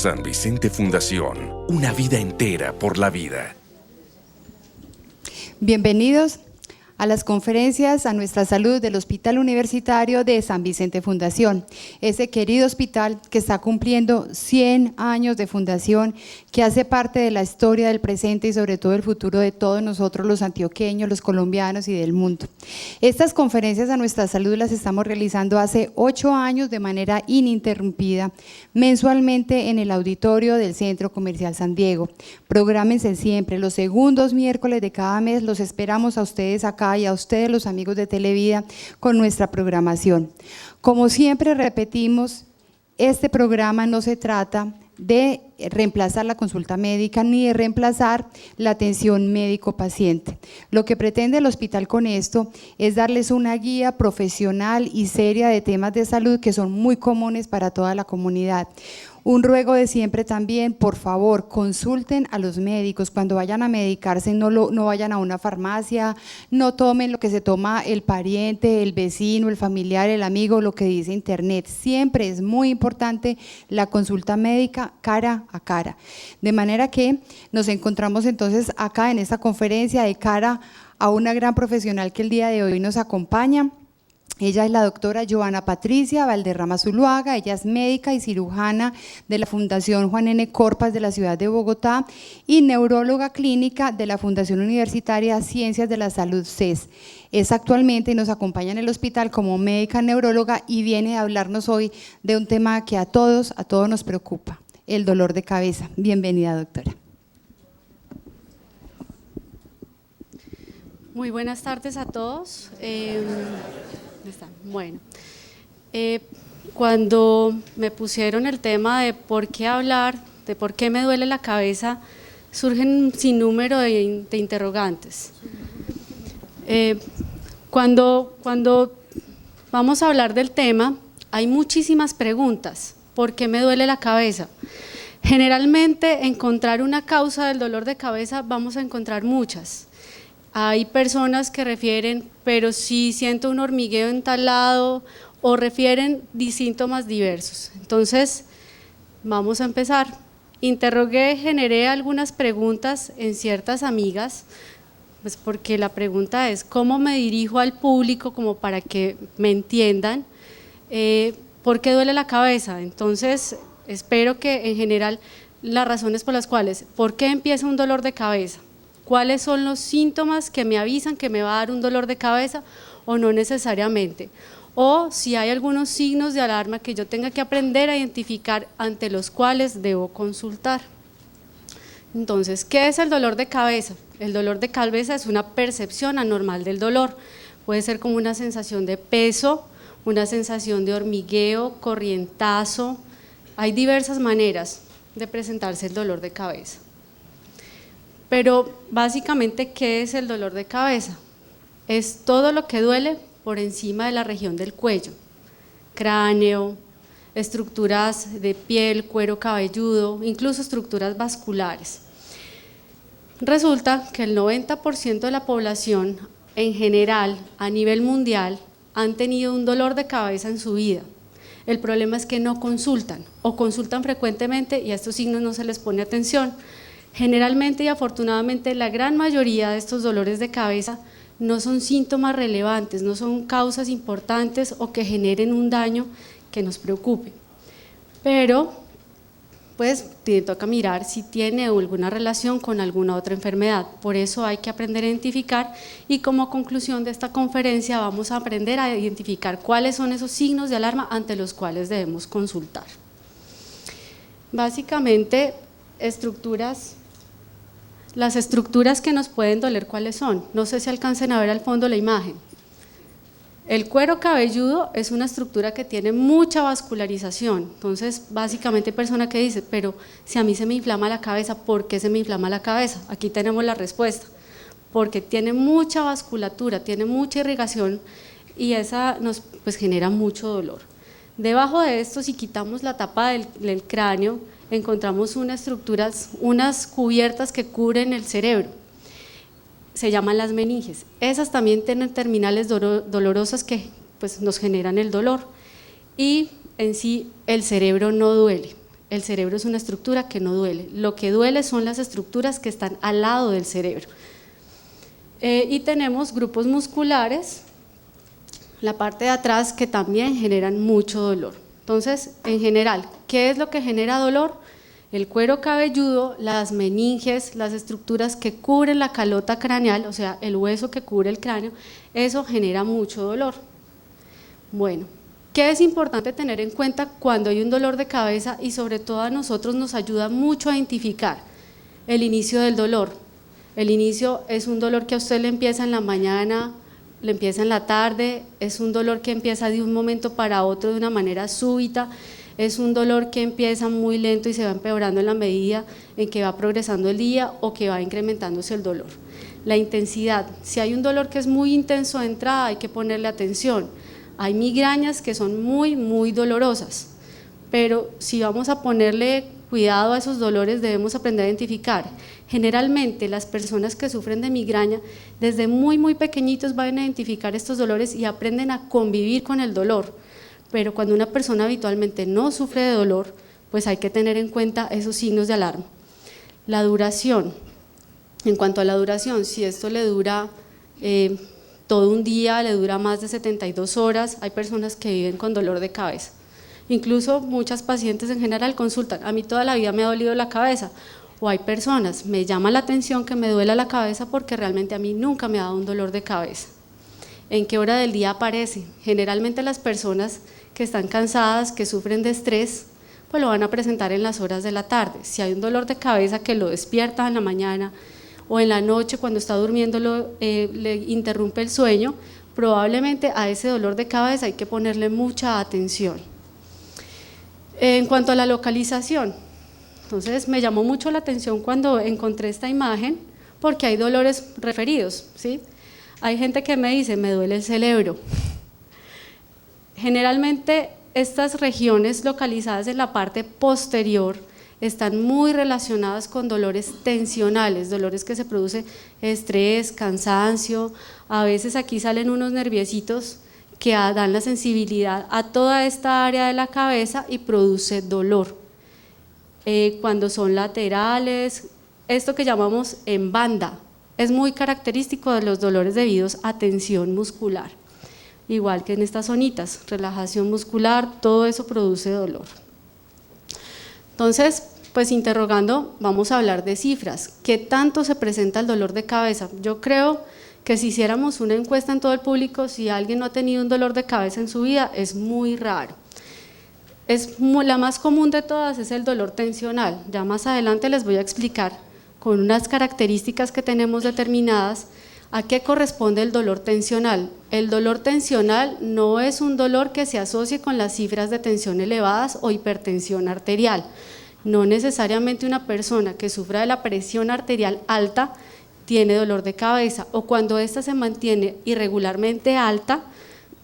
San Vicente Fundación, una vida entera por la vida. Bienvenidos a las conferencias a nuestra salud del Hospital Universitario de San Vicente Fundación, ese querido hospital que está cumpliendo 100 años de fundación, que hace parte de la historia del presente y sobre todo el futuro de todos nosotros los antioqueños, los colombianos y del mundo. Estas conferencias a nuestra salud las estamos realizando hace 8 años de manera ininterrumpida, mensualmente en el auditorio del Centro Comercial San Diego. Prográmense siempre, los segundos miércoles de cada mes los esperamos a ustedes acá y a ustedes los amigos de Televida con nuestra programación. Como siempre repetimos, este programa no se trata de reemplazar la consulta médica ni de reemplazar la atención médico-paciente. Lo que pretende el hospital con esto es darles una guía profesional y seria de temas de salud que son muy comunes para toda la comunidad. Un ruego de siempre también, por favor, consulten a los médicos. Cuando vayan a medicarse, no vayan a una farmacia, no tomen lo que se toma el pariente, el vecino, el familiar, el amigo, lo que dice internet. Siempre es muy importante la consulta médica cara a cara. De manera que nos encontramos entonces acá en esta conferencia de cara a una gran profesional que el día de hoy nos acompaña. Ella es la doctora Joana Patricia Valderrama Zuluaga, ella es médica y cirujana de la Fundación Juan N. Corpas de la ciudad de Bogotá y neuróloga clínica de la Fundación Universitaria Ciencias de la Salud CES. Es actualmente y nos acompaña en el hospital como médica neuróloga y viene a hablarnos hoy de un tema que a todos nos preocupa, el dolor de cabeza. Bienvenida, doctora. Muy buenas tardes a todos. Bueno, cuando me pusieron el tema de por qué hablar, de por qué me duele la cabeza, surgen un sinnúmero de interrogantes. Cuando vamos a hablar del tema, hay muchísimas preguntas. ¿Por qué me duele la cabeza? Generalmente, encontrar una causa del dolor de cabeza vamos a encontrar muchas. Hay personas que refieren, pero sí siento un hormigueo en tal lado, o refieren síntomas diversos. Entonces, vamos a empezar. Generé algunas preguntas en ciertas amigas, pues porque la pregunta es, ¿cómo me dirijo al público como para que me entiendan? ¿Por qué duele la cabeza? Entonces, espero que en general las razones por las cuales, ¿por qué empieza un dolor de cabeza? ¿Cuáles son los síntomas que me avisan que me va a dar un dolor de cabeza o no necesariamente? O si hay algunos signos de alarma que yo tenga que aprender a identificar ante los cuales debo consultar. Entonces, ¿qué es el dolor de cabeza? El dolor de cabeza es una percepción anormal del dolor. Puede ser como una sensación de peso, una sensación de hormigueo, corrientazo. Hay diversas maneras de presentarse el dolor de cabeza. Pero básicamente, ¿qué es el dolor de cabeza? Es todo lo que duele por encima de la región del cuello, cráneo, estructuras de piel, cuero cabelludo, incluso estructuras vasculares. Resulta que el 90% de la población en general, a nivel mundial, han tenido un dolor de cabeza en su vida. El problema es que no consultan o consultan frecuentemente y a estos signos no se les pone atención. Generalmente y afortunadamente la gran mayoría de estos dolores de cabeza no son síntomas relevantes, no son causas importantes o que generen un daño que nos preocupe. Pero pues te toca mirar si tiene alguna relación con alguna otra enfermedad. Por eso hay que aprender a identificar y como conclusión de esta conferencia vamos a aprender a identificar cuáles son esos signos de alarma ante los cuales debemos consultar. Básicamente, las estructuras que nos pueden doler, ¿cuáles son? No sé si alcancen a ver al fondo la imagen. El cuero cabelludo es una estructura que tiene mucha vascularización, entonces básicamente hay personas que dicen, pero si a mí se me inflama la cabeza, ¿por qué se me inflama la cabeza? Aquí tenemos la respuesta, porque tiene mucha vasculatura, tiene mucha irrigación y esa nos genera mucho dolor. Debajo de esto, si quitamos la tapa del cráneo, encontramos unas cubiertas que cubren el cerebro, se llaman las meninges. Esas también tienen terminales dolorosas que nos generan el dolor y en sí el cerebro no duele, el cerebro es una estructura que no duele, lo que duele son las estructuras que están al lado del cerebro. Y tenemos grupos musculares, la parte de atrás, que también generan mucho dolor. Entonces, en general, ¿qué es lo que genera dolor? El cuero cabelludo, las meninges, las estructuras que cubren la calota craneal, o sea, el hueso que cubre el cráneo, eso genera mucho dolor. Bueno, ¿qué es importante tener en cuenta cuando hay un dolor de cabeza? Y sobre todo a nosotros nos ayuda mucho a identificar el inicio del dolor. El inicio es un dolor que a usted le empieza en la mañana, le empieza en la tarde, es un dolor que empieza de un momento para otro de una manera súbita, es un dolor que empieza muy lento y se va empeorando en la medida en que va progresando el día o que va incrementándose el dolor. La intensidad, si hay un dolor que es muy intenso de entrada, hay que ponerle atención. Hay migrañas que son muy dolorosas, pero si vamos a ponerle cuidado a esos dolores, debemos aprender a identificar. Generalmente las personas que sufren de migraña desde muy pequeñitos van a identificar estos dolores y aprenden a convivir con el dolor, pero cuando una persona habitualmente no sufre de dolor, pues hay que tener en cuenta esos signos de alarma. La duración, en cuanto a la duración, si esto le dura todo un día, le dura más de 72 horas, hay personas que viven con dolor de cabeza. Incluso muchas pacientes en general consultan, a mí toda la vida me ha dolido la cabeza, o hay personas, me llama la atención que me duela la cabeza porque realmente a mí nunca me ha dado un dolor de cabeza. ¿En qué hora del día aparece? Generalmente las personas que están cansadas, que sufren de estrés, pues lo van a presentar en las horas de la tarde. Si hay un dolor de cabeza que lo despierta en la mañana o en la noche cuando está durmiendo le interrumpe el sueño, probablemente a ese dolor de cabeza hay que ponerle mucha atención. En cuanto a la localización, entonces me llamó mucho la atención cuando encontré esta imagen porque hay dolores referidos, ¿sí? Hay gente que me dice, me duele el cerebro. Generalmente estas regiones localizadas en la parte posterior están muy relacionadas con dolores tensionales, dolores que se produce estrés, cansancio, a veces aquí salen unos nerviositos que dan la sensibilidad a toda esta área de la cabeza y produce dolor. Cuando son laterales, esto que llamamos en banda, es muy característico de los dolores debidos a tensión muscular. Igual que en estas zonitas, relajación muscular, todo eso produce dolor. Entonces, pues interrogando, vamos a hablar de cifras. ¿Qué tanto se presenta el dolor de cabeza? Yo creo que si hiciéramos una encuesta en todo el público, si alguien no ha tenido un dolor de cabeza en su vida, es muy raro. La más común de todas es el dolor tensional. Ya más adelante les voy a explicar con unas características que tenemos determinadas ¿a qué corresponde el dolor tensional? El dolor tensional no es un dolor que se asocie con las cifras de tensión elevadas o hipertensión arterial. No necesariamente una persona que sufra de la presión arterial alta tiene dolor de cabeza, o cuando ésta se mantiene irregularmente alta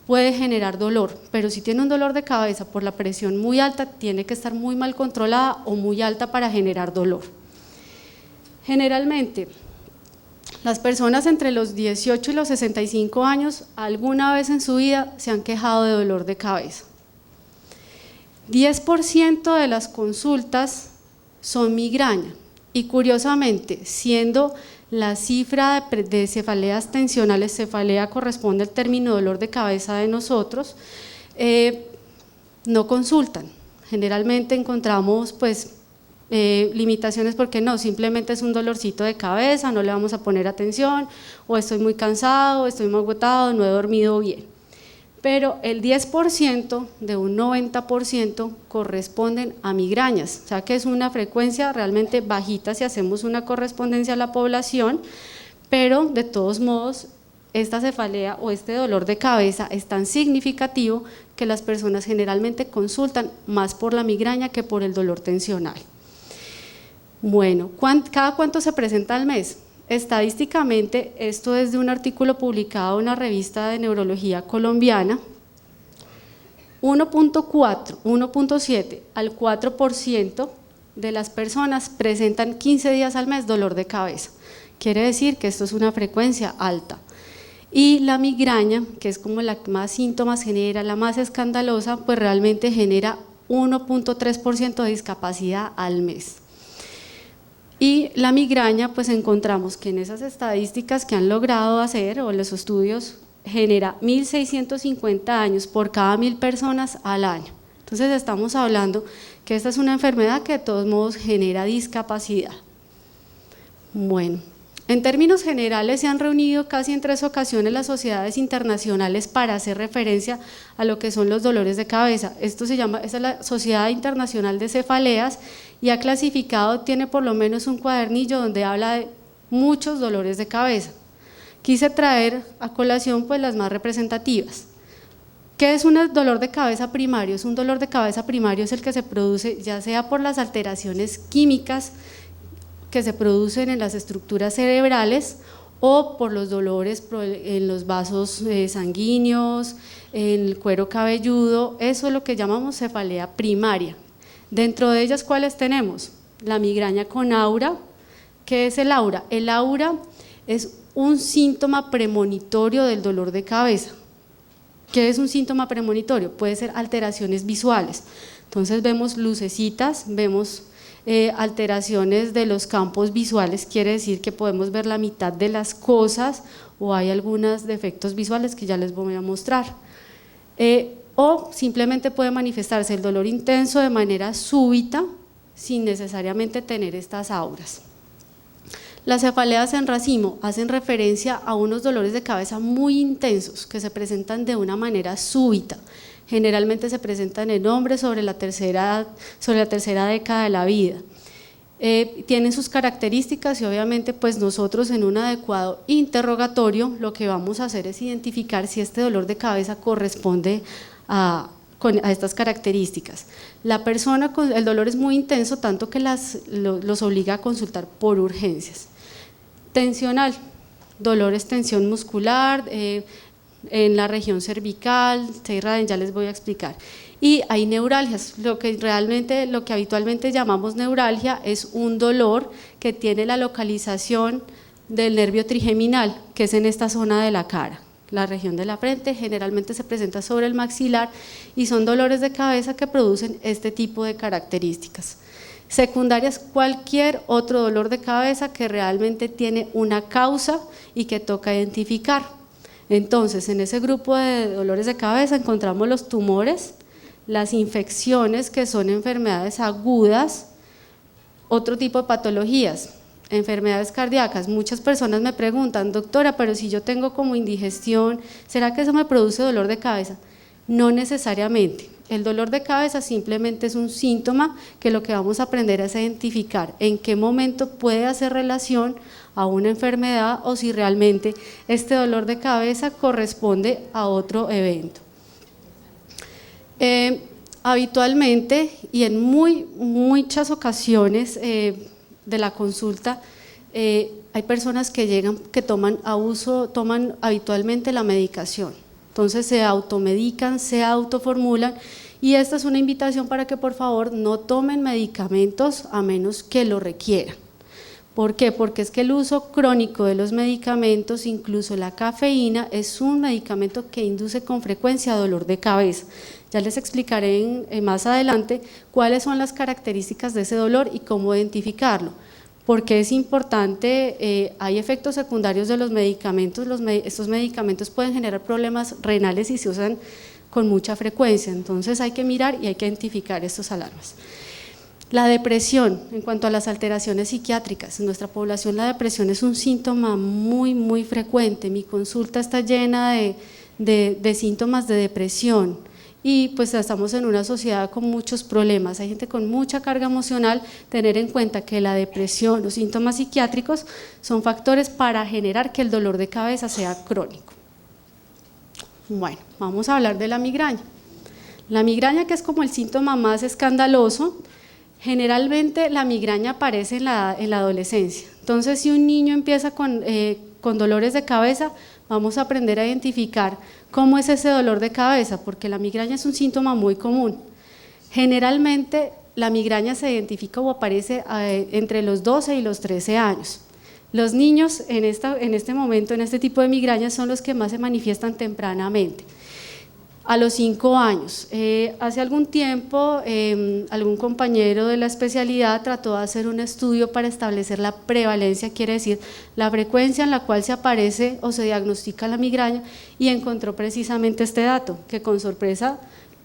puede generar dolor, pero si tiene un dolor de cabeza por la presión muy alta tiene que estar muy mal controlada o muy alta para generar dolor. Generalmente las personas entre los 18 y los 65 años alguna vez en su vida se han quejado de dolor de cabeza. 10% de las consultas son migraña y curiosamente, siendo la cifra de cefaleas tensionales, cefalea corresponde al término dolor de cabeza de nosotros, no consultan. Generalmente encontramos pues limitaciones porque no, simplemente es un dolorcito de cabeza, no le vamos a poner atención, o estoy muy cansado, estoy muy agotado, no he dormido bien. Pero el 10% de un 90% corresponden a migrañas, o sea que es una frecuencia realmente bajita si hacemos una correspondencia a la población, pero de todos modos esta cefalea o este dolor de cabeza es tan significativo que las personas generalmente consultan más por la migraña que por el dolor tensional. Bueno, ¿cada cuánto se presenta al mes? Estadísticamente, esto es de un artículo publicado en una revista de neurología colombiana, 1.4, 1.7 al 4% de las personas presentan 15 días al mes dolor de cabeza. Quiere decir que esto es una frecuencia alta. Y la migraña, que es como la que más síntomas genera, la más escandalosa, pues realmente genera 1.3% de discapacidad al mes. Y la migraña, pues encontramos que en esas estadísticas que han logrado hacer o los estudios genera 1.650 daños por cada 1.000 personas al año. Entonces estamos hablando que esta es una enfermedad que de todos modos genera discapacidad. Bueno, en términos generales se han reunido casi en 3 ocasiones las sociedades internacionales para hacer referencia a lo que son los dolores de cabeza. Esta es la Sociedad Internacional de Cefaleas y ha clasificado, tiene por lo menos un cuadernillo donde habla de muchos dolores de cabeza. Quise traer a colación pues las más representativas. ¿Qué es un dolor de cabeza primario? Un dolor de cabeza primario es el que se produce ya sea por las alteraciones químicas que se producen en las estructuras cerebrales o por los dolores en los vasos sanguíneos, en el cuero cabelludo. Eso es lo que llamamos cefalea primaria. Dentro de ellas, ¿cuáles tenemos? La migraña con aura. ¿Qué es el aura? El aura es un síntoma premonitorio del dolor de cabeza. ¿Qué es un síntoma premonitorio? Puede ser alteraciones visuales. Entonces vemos lucecitas, vemos alteraciones de los campos visuales, quiere decir que podemos ver la mitad de las cosas o hay algunos defectos visuales que ya les voy a mostrar. O simplemente puede manifestarse el dolor intenso de manera súbita sin necesariamente tener estas auras. Las cefaleas en racimo hacen referencia a unos dolores de cabeza muy intensos que se presentan de una manera súbita. Generalmente se presentan en hombres sobre la tercera década de la vida. Tienen sus características y obviamente pues nosotros en un adecuado interrogatorio lo que vamos a hacer es identificar si este dolor de cabeza corresponde a estas características. La persona con el dolor es muy intenso, tanto que los obliga a consultar por urgencias. Tensional, dolores, tensión muscular, en la región cervical, ya les voy a explicar. Y hay neuralgias, lo que habitualmente llamamos neuralgia es un dolor que tiene la localización del nervio trigeminal, que es en esta zona de la cara. La región de la frente generalmente se presenta sobre el maxilar y son dolores de cabeza que producen este tipo de características. Secundarias, cualquier otro dolor de cabeza que realmente tiene una causa y que toca identificar. Entonces, en ese grupo de dolores de cabeza encontramos los tumores, las infecciones que son enfermedades agudas, otro tipo de patologías, enfermedades cardíacas. Muchas personas me preguntan, doctora, pero si yo tengo como indigestión, ¿será que eso me produce dolor de cabeza? No necesariamente. El dolor de cabeza simplemente es un síntoma que lo que vamos a aprender es a identificar en qué momento puede hacer relación a una enfermedad o si realmente este dolor de cabeza corresponde a otro evento. Habitualmente y en muchas ocasiones de la consulta hay personas que llegan que toman habitualmente la medicación. Entonces se automedican, se autoformulan y esta es una invitación para que por favor no tomen medicamentos a menos que lo requieran. ¿Por qué? Porque es que el uso crónico de los medicamentos, incluso la cafeína, es un medicamento que induce con frecuencia dolor de cabeza. Ya les explicaré más adelante cuáles son las características de ese dolor y cómo identificarlo. Porque es importante, hay efectos secundarios de los medicamentos, estos medicamentos pueden generar problemas renales y se usan con mucha frecuencia, entonces hay que mirar y hay que identificar estos alarmas. La depresión, en cuanto a las alteraciones psiquiátricas, en nuestra población la depresión es un síntoma muy frecuente, mi consulta está llena de síntomas de depresión. Y pues estamos en una sociedad con muchos problemas, hay gente con mucha carga emocional, tener en cuenta que la depresión, los síntomas psiquiátricos son factores para generar que el dolor de cabeza sea crónico. Bueno, vamos a hablar de la migraña. La migraña, que es como el síntoma más escandaloso, generalmente la migraña aparece en la adolescencia. Entonces, si un niño empieza con dolores de cabeza, vamos a aprender a identificar cómo es ese dolor de cabeza, porque la migraña es un síntoma muy común. Generalmente la migraña se identifica o aparece entre los 12 y los 13 años. Los niños en este momento, en este tipo de migrañas, son los que más se manifiestan tempranamente. a los 5 años. Hace algún tiempo algún compañero de la especialidad trató de hacer un estudio para establecer la prevalencia, quiere decir la frecuencia en la cual se aparece o se diagnostica la migraña, y encontró precisamente este dato, que con sorpresa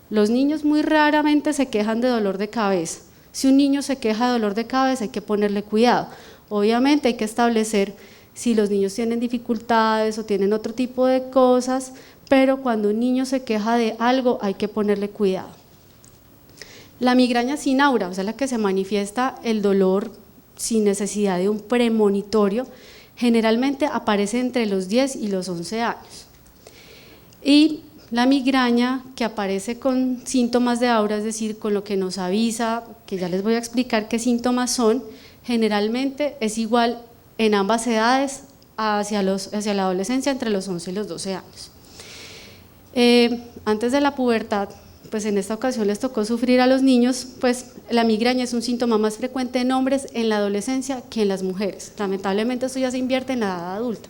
los niños muy raramente se quejan de dolor de cabeza. Si un niño se queja de dolor de cabeza hay que ponerle cuidado. Obviamente hay que establecer si los niños tienen dificultades o tienen otro tipo de cosas, pero cuando un niño se queja de algo hay que ponerle cuidado. La migraña sin aura, o sea, la que se manifiesta el dolor sin necesidad de un premonitorio, generalmente aparece entre los 10 y los 11 años. Y la migraña que aparece con síntomas de aura, es decir, con lo que nos avisa, que ya les voy a explicar qué síntomas son, generalmente es igual en ambas edades hacia la adolescencia, entre los 11 y los 12 años. Antes de la pubertad, pues en esta ocasión les tocó sufrir a los niños, pues la migraña es un síntoma más frecuente en hombres en la adolescencia que en las mujeres. Lamentablemente esto ya se invierte en la edad adulta.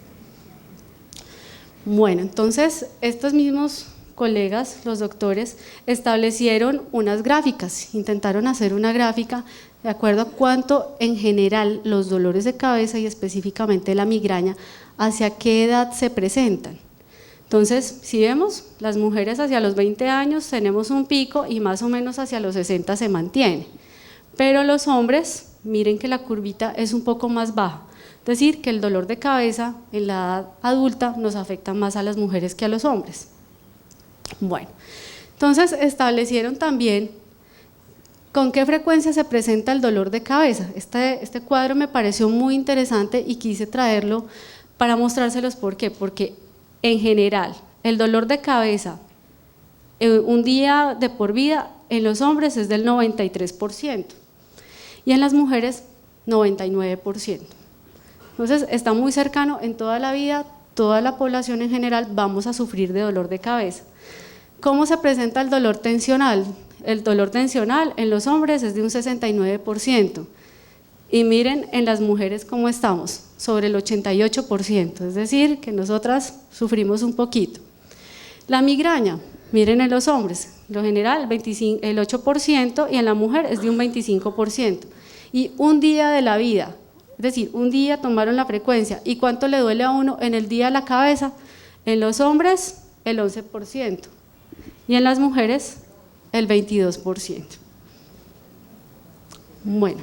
Bueno, entonces estos mismos colegas, los doctores, establecieron unas gráficas, intentaron hacer una gráfica de acuerdo a cuánto en general los dolores de cabeza y específicamente la migraña, hacia qué edad se presentan. Entonces, si vemos, las mujeres hacia los 20 años tenemos un pico y más o menos hacia los 60 se mantiene, pero los hombres, miren que la curvita es un poco más baja, es decir, que el dolor de cabeza en la edad adulta nos afecta más a las mujeres que a los hombres. Bueno, entonces establecieron también con qué frecuencia se presenta el dolor de cabeza. Este cuadro me pareció muy interesante y quise traerlo para mostrárselos. ¿Por qué? Porque en general el dolor de cabeza un día de por vida en los hombres es del 93% y en las mujeres 99%. Entonces está muy cercano, en toda la vida, toda la población en general vamos a sufrir de dolor de cabeza. ¿Cómo se presenta el dolor tensional? El dolor tensional en los hombres es de un 69%. Y miren en las mujeres cómo estamos, sobre el 88%, es decir, que nosotras sufrimos un poquito. La migraña, miren en los hombres, lo general el 8% y en la mujer es de un 25%. Y un día de la vida, es decir, un día tomaron la frecuencia. ¿Y cuánto le duele a uno en el día la cabeza? En los hombres el 11% y en las mujeres el 22%. Bueno,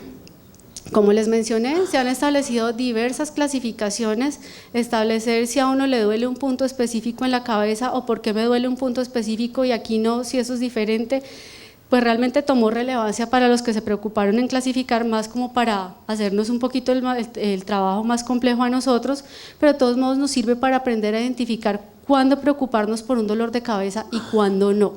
como les mencioné, se han establecido diversas clasificaciones, establecer si a uno le duele un punto específico en la cabeza o por qué me duele un punto específico y aquí no, si eso es diferente, pues realmente tomó relevancia para los que se preocuparon en clasificar, más como para hacernos un poquito el trabajo más complejo a nosotros, pero de todos modos nos sirve para aprender a identificar cuándo preocuparnos por un dolor de cabeza y cuándo no.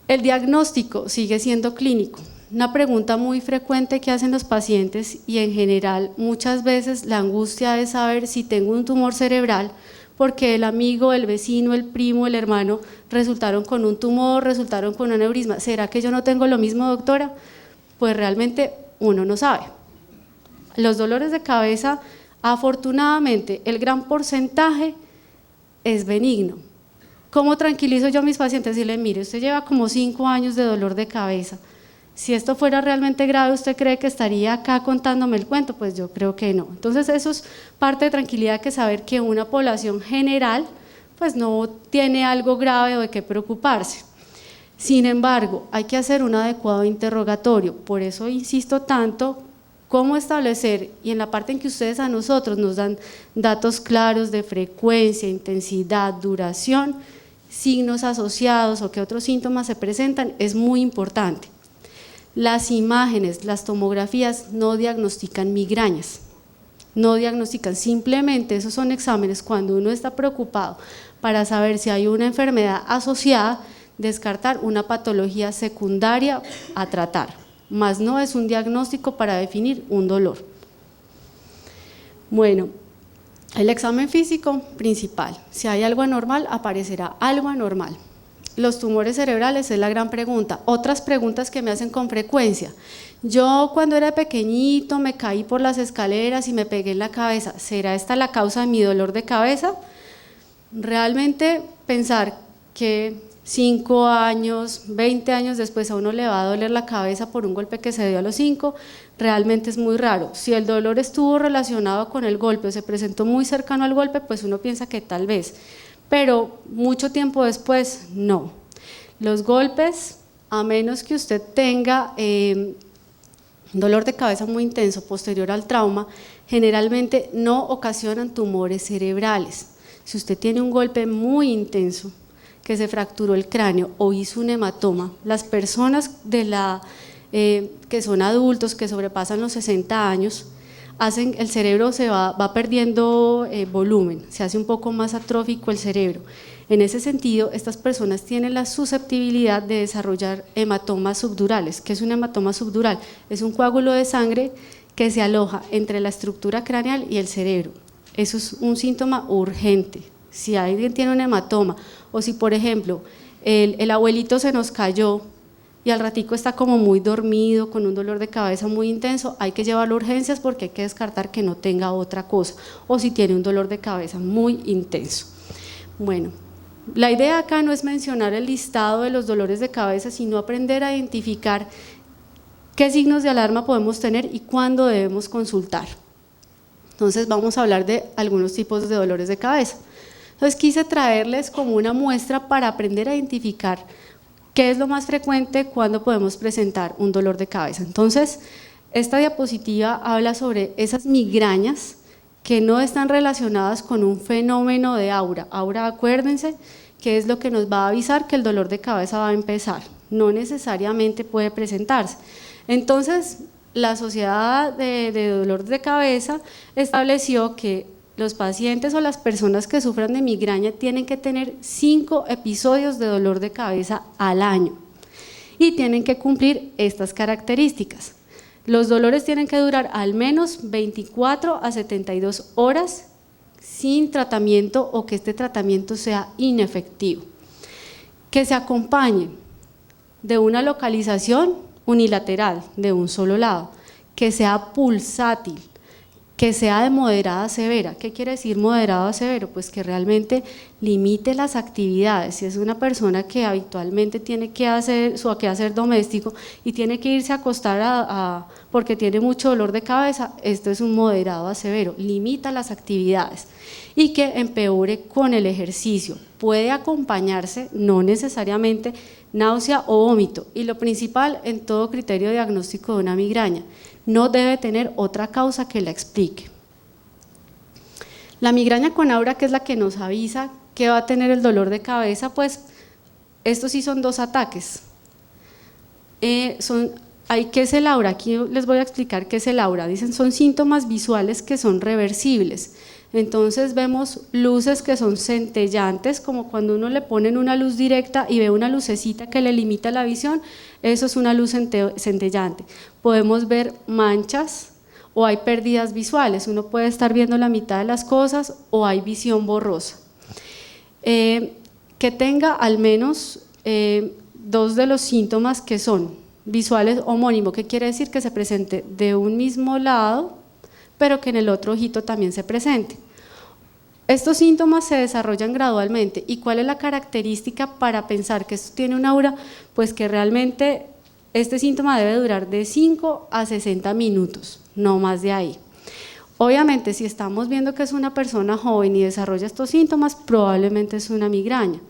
El diagnóstico sigue siendo clínico. Una pregunta muy frecuente que hacen los pacientes y en general muchas veces la angustia es saber si tengo un tumor cerebral porque el amigo, el vecino, el primo, el hermano resultaron con un tumor, resultaron con un aneurisma. ¿Será que yo no tengo lo mismo, doctora? Pues realmente uno no sabe. Los dolores de cabeza, afortunadamente, el gran porcentaje es benigno. ¿Cómo tranquilizo yo a mis pacientes? Decirle, mire, usted lleva como 5 años de dolor de cabeza. Si esto fuera realmente grave, ¿usted cree que estaría acá contándome el cuento? Pues yo creo que no. Entonces eso es parte de tranquilidad, que saber que una población general pues no tiene algo grave o de qué preocuparse. Sin embargo, hay que hacer un adecuado interrogatorio, por eso insisto tanto, cómo establecer, y en la parte en que ustedes a nosotros nos dan datos claros de frecuencia, intensidad, duración, signos asociados o qué otros síntomas se presentan, es muy importante. Las imágenes, las tomografías no diagnostican migrañas, no diagnostican, simplemente esos son exámenes cuando uno está preocupado para saber si hay una enfermedad asociada, descartar una patología secundaria a tratar, más no es un diagnóstico para definir un dolor. Bueno, el examen físico principal, si hay algo anormal, aparecerá algo anormal. Los tumores cerebrales es la gran pregunta. Otras preguntas que me hacen con frecuencia. Yo cuando era pequeñito me caí por las escaleras y me pegué en la cabeza. ¿Será esta la causa de mi dolor de cabeza? Realmente pensar que 5 años, 20 años después a uno le va a doler la cabeza por un golpe que se dio a los 5, realmente es muy raro. Si el dolor estuvo relacionado con el golpe o se presentó muy cercano al golpe, pues uno piensa que tal vez, pero mucho tiempo después, no. Los golpes, a menos que usted tenga dolor de cabeza muy intenso posterior al trauma, generalmente no ocasionan tumores cerebrales. Si usted tiene un golpe muy intenso, que se fracturó el cráneo o hizo un hematoma, las personas que son adultos, que sobrepasan los 60 años, el cerebro se va perdiendo volumen, se hace un poco más atrófico el cerebro. En ese sentido, estas personas tienen la susceptibilidad de desarrollar hematomas subdurales. ¿Qué es un hematoma subdural? Es un coágulo de sangre que se aloja entre la estructura craneal y el cerebro. Eso es un síntoma urgente. Si alguien tiene un hematoma, o si por ejemplo el abuelito se nos cayó y al ratico está como muy dormido, con un dolor de cabeza muy intenso, hay que llevarlo a urgencias porque hay que descartar que no tenga otra cosa, o si tiene un dolor de cabeza muy intenso. Bueno, la idea acá no es mencionar el listado de los dolores de cabeza, sino aprender a identificar qué signos de alarma podemos tener y cuándo debemos consultar. Entonces vamos a hablar de algunos tipos de dolores de cabeza. Entonces quise traerles como una muestra para aprender a identificar qué es lo más frecuente cuando podemos presentar un dolor de cabeza. Entonces, esta diapositiva habla sobre esas migrañas que no están relacionadas con un fenómeno de aura. Aura, acuérdense, que es lo que nos va a avisar que el dolor de cabeza va a empezar. No necesariamente puede presentarse. Entonces, la Sociedad de Dolor de Cabeza estableció que los pacientes o las personas que sufran de migraña tienen que tener 5 episodios de dolor de cabeza al año y tienen que cumplir estas características. Los dolores tienen que durar al menos 24 a 72 horas sin tratamiento o que este tratamiento sea inefectivo. Que se acompañe de una localización unilateral de un solo lado, que sea pulsátil, que sea de moderada a severa. ¿Qué quiere decir moderado a severo? Pues que realmente limite las actividades. Si es una persona que habitualmente tiene que hacer su quehacer doméstico y tiene que irse a acostar porque tiene mucho dolor de cabeza, esto es un moderado a severo, limita las actividades. Y que empeore con el ejercicio. Puede acompañarse, no necesariamente, náusea o vómito. Y lo principal en todo criterio diagnóstico de una migraña, no debe tener otra causa que la explique. La migraña con aura, que es la que nos avisa que va a tener el dolor de cabeza, pues estos sí son 2 ataques. ¿Qué es el aura? Aquí les voy a explicar qué es el aura. Dicen, son síntomas visuales que son reversibles. Entonces vemos luces que son centellantes, como cuando uno le ponen una luz directa y ve una lucecita que le limita la visión, eso es una luz centellante. Podemos ver manchas o hay pérdidas visuales, uno puede estar viendo la mitad de las cosas o hay visión borrosa. Que tenga al menos 2 de los síntomas que son visuales homónimos, que quiere decir que se presente de un mismo lado, pero que en el otro ojito también se presente. Estos síntomas se desarrollan gradualmente. ¿Y cuál es la característica para pensar que esto tiene un aura? Pues que realmente este síntoma debe durar de 5 a 60 minutos, no más de ahí. Obviamente, si estamos viendo que es una persona joven y desarrolla estos síntomas, probablemente es una migraña.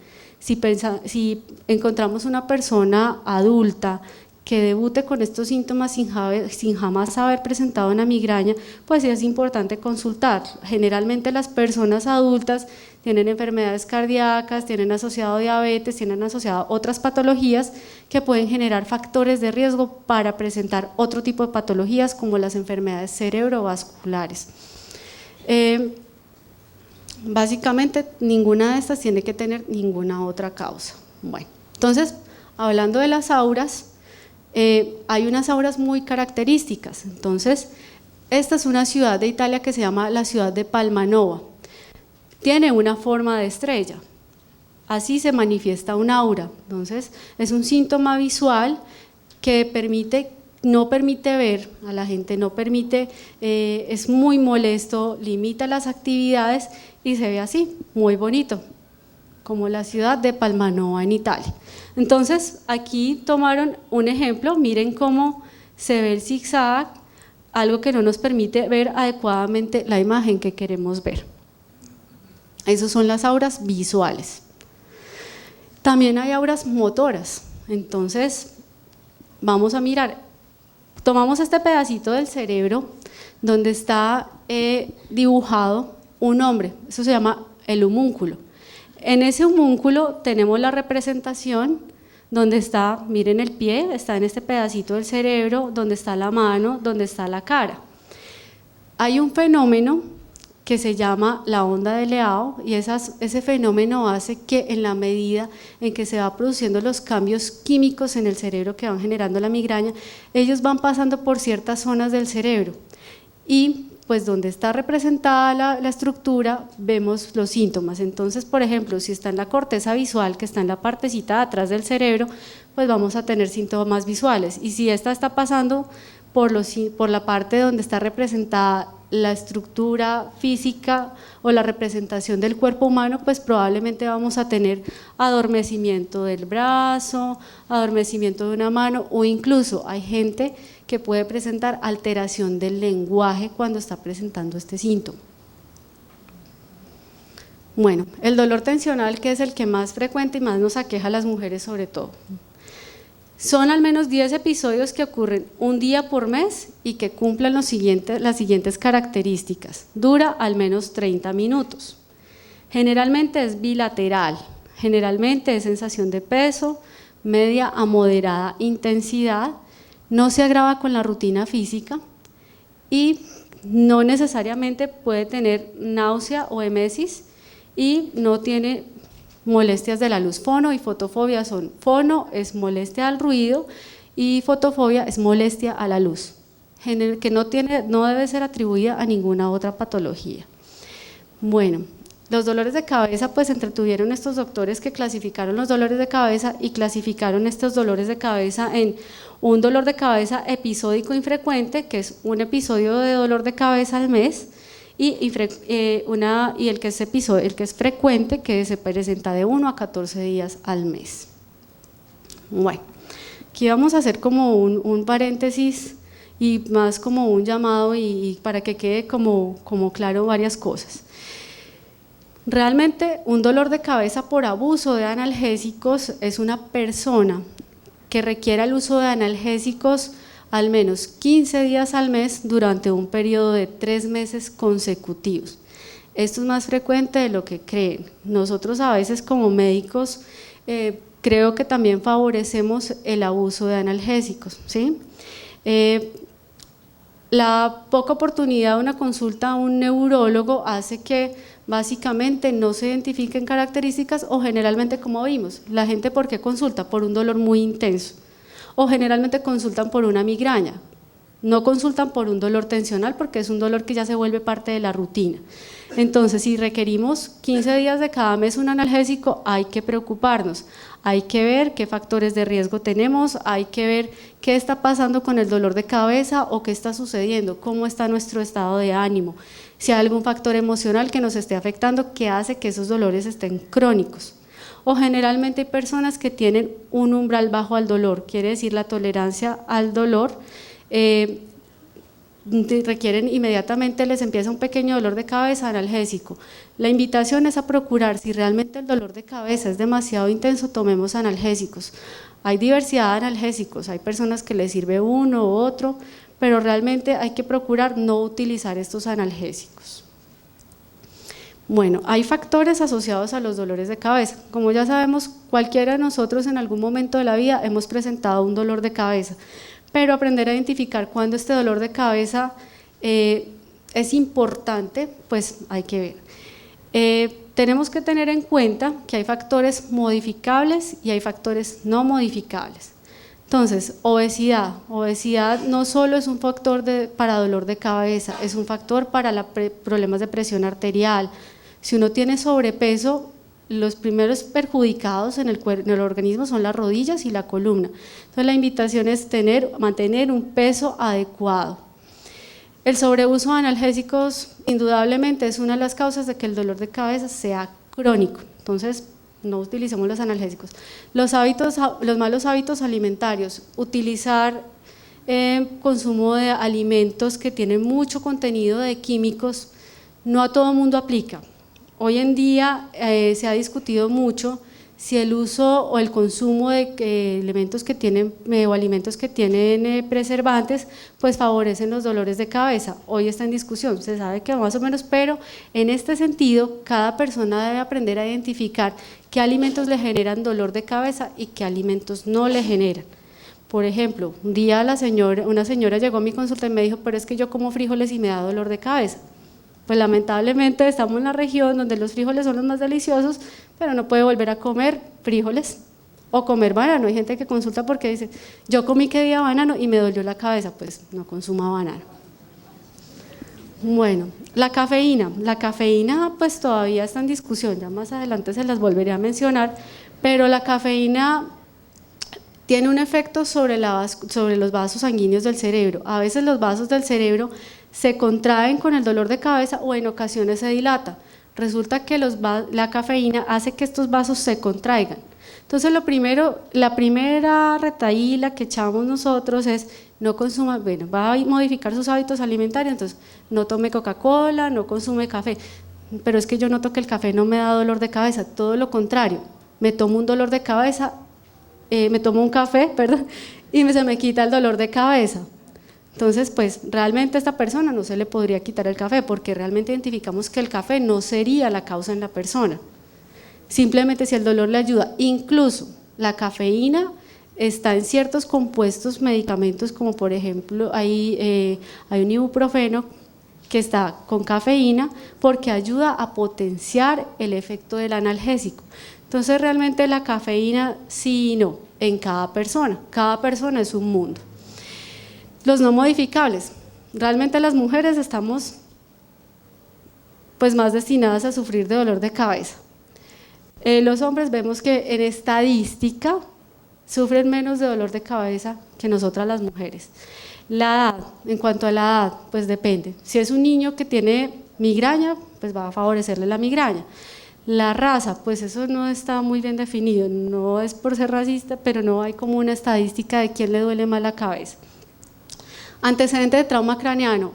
Si encontramos una persona adulta que debute con estos síntomas sin jamás haber presentado una migraña, pues sí es importante consultar. Generalmente las personas adultas tienen enfermedades cardíacas, tienen asociado diabetes, tienen asociado otras patologías que pueden generar factores de riesgo para presentar otro tipo de patologías como las enfermedades cerebrovasculares. Básicamente ninguna de estas tiene que tener ninguna otra causa. Bueno, entonces, hablando de las auras, hay unas auras muy características. Entonces, esta es una ciudad de Italia que se llama la ciudad de Palmanova. Tiene una forma de estrella, así se manifiesta un aura. Entonces, es un síntoma visual que no permite ver a la gente, no permite, es muy molesto, limita las actividades y se ve así, muy bonito. como la ciudad de Palmanova en Italia. Entonces, aquí tomaron un ejemplo, miren cómo se ve el zigzag, algo que no nos permite ver adecuadamente la imagen que queremos ver. Esas son las auras visuales. También hay auras motoras, entonces vamos a mirar, tomamos este pedacito del cerebro donde está dibujado un hombre, eso se llama el homúnculo. En ese homúnculo tenemos la representación donde está, miren el pie, está en este pedacito del cerebro, donde está la mano, donde está la cara. Hay un fenómeno que se llama la onda de Leao y ese fenómeno hace que en la medida en que se va produciendo los cambios químicos en el cerebro que van generando la migraña, ellos van pasando por ciertas zonas del cerebro y pues donde está representada la estructura vemos los síntomas. Entonces, por ejemplo, si está en la corteza visual, que está en la partecita de atrás del cerebro, pues vamos a tener síntomas visuales, y si esta está pasando por la parte donde está representada la estructura física o la representación del cuerpo humano, pues probablemente vamos a tener adormecimiento del brazo, adormecimiento de una mano, o incluso hay gente que puede presentar alteración del lenguaje cuando está presentando este síntoma. Bueno, el dolor tensional, que es el que más frecuente y más nos aqueja a las mujeres sobre todo. Son al menos 10 episodios que ocurren un día por mes y que cumplen las siguientes características. Dura al menos 30 minutos. Generalmente es bilateral, generalmente es sensación de peso, media a moderada intensidad, no se agrava con la rutina física y no necesariamente puede tener náusea o emesis y no tiene molestias de la luz. Fono y fotofobia son: fono es molestia al ruido y fotofobia es molestia a la luz, que no debe ser atribuida a ninguna otra patología. Bueno, los dolores de cabeza, pues entretuvieron estos doctores que clasificaron los dolores de cabeza y clasificaron estos dolores de cabeza en un dolor de cabeza episódico infrecuente, que es un episodio de dolor de cabeza al mes, y el que es frecuente, que se presenta de 1 a 14 días al mes. Bueno, aquí vamos a hacer como un paréntesis y más como un llamado y para que quede como claro varias cosas. Realmente un dolor de cabeza por abuso de analgésicos es una persona que requiera el uso de analgésicos al menos 15 días al mes durante un periodo de 3 meses consecutivos. Esto es más frecuente de lo que creen. Nosotros a veces como médicos creo que también favorecemos el abuso de analgésicos, ¿sí? La poca oportunidad de una consulta a un neurólogo hace que básicamente no se identifiquen características, o generalmente, como vimos, la gente ¿por qué consulta? Por un dolor muy intenso, o generalmente consultan por una migraña, no consultan por un dolor tensional porque es un dolor que ya se vuelve parte de la rutina. Entonces, si requerimos 15 días de cada mes un analgésico, hay que preocuparnos, hay que ver qué factores de riesgo tenemos, hay que ver qué está pasando con el dolor de cabeza o qué está sucediendo, cómo está nuestro estado de ánimo, si hay algún factor emocional que nos esté afectando que hace que esos dolores estén crónicos. O generalmente hay personas que tienen un umbral bajo al dolor, quiere decir la tolerancia al dolor, requieren inmediatamente, les empieza un pequeño dolor de cabeza, analgésico. La invitación es a procurar, si realmente el dolor de cabeza es demasiado intenso, tomemos analgésicos. Hay diversidad de analgésicos, hay personas que les sirve uno u otro, pero realmente hay que procurar no utilizar estos analgésicos. Bueno, hay factores asociados a los dolores de cabeza. Como ya sabemos, cualquiera de nosotros en algún momento de la vida hemos presentado un dolor de cabeza, pero aprender a identificar cuándo este dolor de cabeza es importante, pues hay que ver. Tenemos que tener en cuenta que hay factores modificables y hay factores no modificables. Entonces, obesidad no solo es un factor para dolor de cabeza, es un factor para problemas de presión arterial. Si uno tiene sobrepeso, los primeros perjudicados en el organismo son las rodillas y la columna. Entonces la invitación es mantener un peso adecuado. El sobreuso de analgésicos indudablemente es una de las causas de que el dolor de cabeza sea crónico. Entonces no utilicemos los analgésicos. Los malos hábitos alimentarios, utilizar consumo de alimentos que tienen mucho contenido de químicos, no a todo mundo aplica. Hoy en día se ha discutido mucho si el uso o el consumo de elementos que tienen o alimentos que tienen preservantes pues favorecen los dolores de cabeza. Hoy está en discusión, se sabe que más o menos, pero en este sentido cada persona debe aprender a identificar qué alimentos le generan dolor de cabeza y qué alimentos no le generan. Por ejemplo, un día una señora llegó a mi consulta y me dijo, pero es que yo como frijoles y me da dolor de cabeza. Pues lamentablemente estamos en la región donde los frijoles son los más deliciosos, pero no puede volver a comer frijoles o comer banano. Hay gente que consulta porque dice, yo comí que día banano y me dolió la cabeza, pues no consuma banano. Bueno, la cafeína pues todavía está en discusión, ya más adelante se las volveré a mencionar, pero la cafeína tiene un efecto sobre los vasos sanguíneos del cerebro. A veces los vasos del cerebro se contraen con el dolor de cabeza o en ocasiones se dilata. Resulta que la cafeína hace que estos vasos se contraigan. Entonces la primera retahíla que echamos nosotros es no consuma, bueno, va a modificar sus hábitos alimentarios, entonces no tome Coca-Cola, no consume café, pero es que yo noto que el café no me da dolor de cabeza, todo lo contrario, me tomo un dolor de cabeza, me tomo un café, perdón, y se me quita el dolor de cabeza. Entonces, pues realmente a esta persona no se le podría quitar el café porque realmente identificamos que el café no sería la causa en la persona. Simplemente si el dolor le ayuda, incluso la cafeína está en ciertos compuestos medicamentos como por ejemplo hay un ibuprofeno que está con cafeína porque ayuda a potenciar el efecto del analgésico. Entonces realmente la cafeína sí y no, en cada persona es un mundo. Los no modificables, realmente las mujeres estamos pues más destinadas a sufrir de dolor de cabeza. Los hombres vemos que en estadística sufren menos de dolor de cabeza que nosotras las mujeres. La edad, en cuanto a la edad, pues depende. Si es un niño que tiene migraña, pues va a favorecerle la migraña. La raza, pues eso no está muy bien definido, no es por ser racista, pero no hay como una estadística de quién le duele más la cabeza. Antecedente de trauma craneano,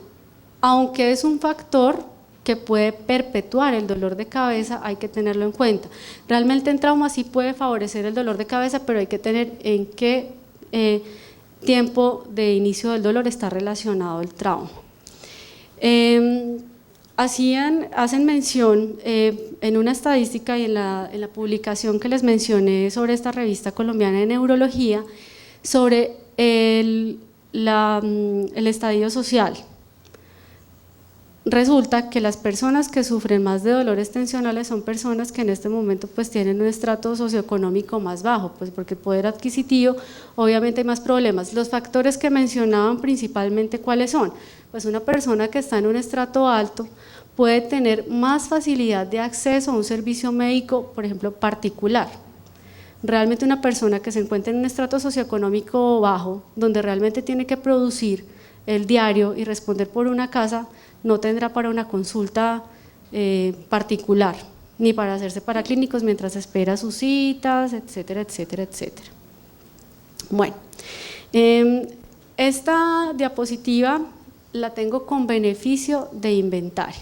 aunque es un factor que puede perpetuar el dolor de cabeza, hay que tenerlo en cuenta. Realmente el trauma sí puede favorecer el dolor de cabeza, pero hay que tener en qué tiempo de inicio del dolor está relacionado el trauma. Hacen mención en una estadística y en la publicación que les mencioné sobre esta revista colombiana de neurología, sobre el estadio social. Resulta que las personas que sufren más de dolores tensionales son personas que en este momento pues tienen un estrato socioeconómico más bajo, pues porque el poder adquisitivo obviamente hay más problemas. Los factores que mencionaban principalmente, ¿cuáles son? Pues una persona que está en un estrato alto puede tener más facilidad de acceso a un servicio médico, por ejemplo, particular. Realmente una persona que se encuentra en un estrato socioeconómico bajo, donde realmente tiene que producir el diario y responder por una casa, no tendrá para una consulta particular, ni para hacerse paraclínicos mientras espera sus citas, etcétera, etcétera, etcétera. Bueno, esta diapositiva la tengo con beneficio de inventario.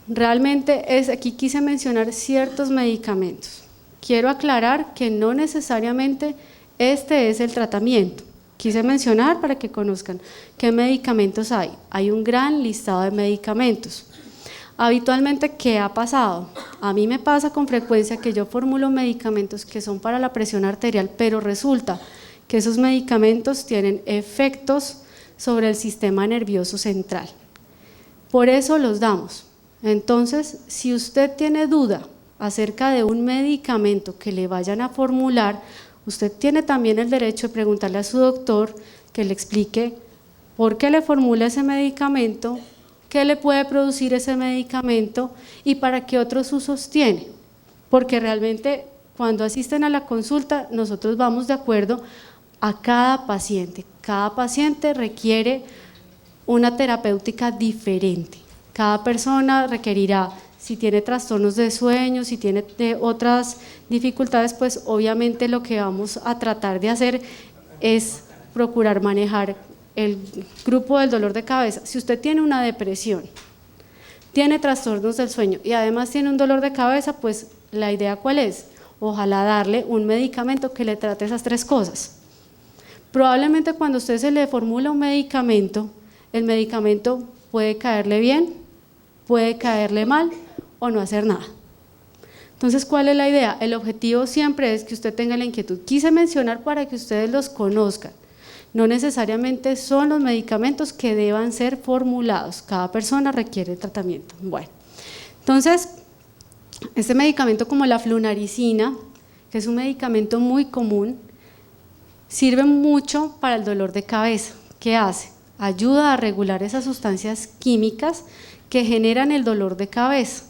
Realmente aquí quise mencionar ciertos medicamentos. Quiero aclarar que no necesariamente este es el tratamiento. Quise mencionar para que conozcan qué medicamentos hay. Hay un gran listado de medicamentos. Habitualmente, ¿qué ha pasado? A mí me pasa con frecuencia que yo formulo medicamentos que son para la presión arterial, pero resulta que esos medicamentos tienen efectos sobre el sistema nervioso central. Por eso los damos. Entonces, si usted tiene duda acerca de un medicamento que le vayan a formular, usted tiene también el derecho de preguntarle a su doctor que le explique por qué le formula ese medicamento, qué le puede producir ese medicamento y para qué otros usos tiene. Porque realmente cuando asisten a la consulta nosotros vamos de acuerdo a cada paciente. Cada paciente requiere una terapéutica diferente. Cada persona requerirá Si tiene trastornos de sueño, si tiene otras dificultades, pues obviamente lo que vamos a tratar de hacer es procurar manejar el grupo del dolor de cabeza. Si usted tiene una depresión, tiene trastornos del sueño y además tiene un dolor de cabeza, pues la idea ¿cuál es? Ojalá darle un medicamento que le trate esas tres cosas. Probablemente cuando a usted se le formula un medicamento, el medicamento puede caerle bien, puede caerle mal o no hacer nada. Entonces, ¿cuál es la idea? El objetivo siempre es que usted tenga la inquietud. Quise mencionar para que ustedes los conozcan. No necesariamente son los medicamentos que deban ser formulados. Cada persona requiere tratamiento. Bueno, entonces, este medicamento como la flunaricina, que es un medicamento muy común, sirve mucho para el dolor de cabeza. ¿Qué hace? Ayuda a regular esas sustancias químicas que generan el dolor de cabeza.